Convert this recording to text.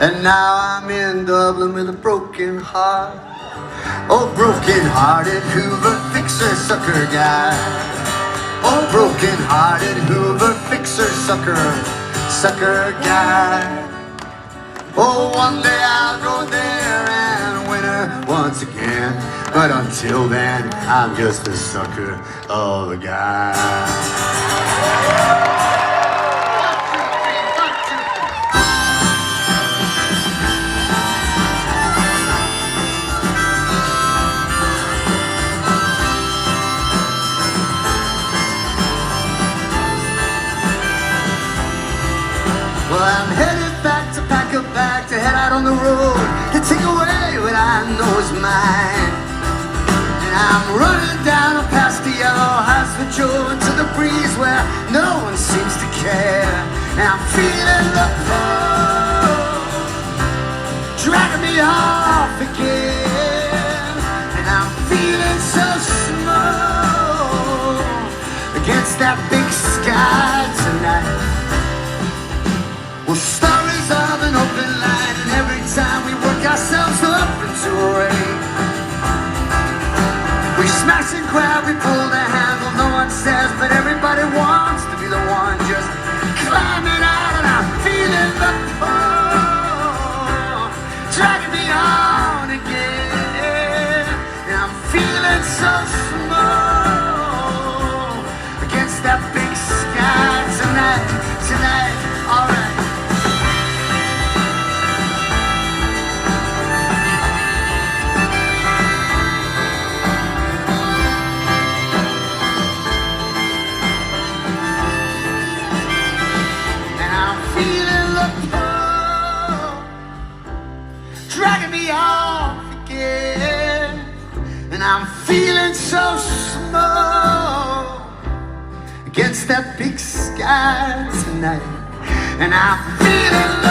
And now I'm in Dublin with a broken heart. Oh, broken-hearted Hoover fixer sucker guy. Oh, broken-hearted Hoover fixer sucker guy. Oh, one day I'll go there and win her once again. But until then, I'm just a sucker of a guy. Well, I'm headed back to pack a bag to head out on the road to take away what I know is mine. And I'm running down past the yellow house with Joe into the breeze where no one seems to care. And I'm feeling the pull dragging me off again. And I'm feeling so small against that big sky tonight. Well, stories of an open line, and every time we work ourselves up into a race, we smash and grab, we pull the handle, no one says, but everybody wants to be the one just climbing out, and I'm feeling the pull dragging me on again, and I'm feeling so small against that big sky tonight, alright. Dragging me off again, and I'm feeling so small against that big sky tonight, and I'm feeling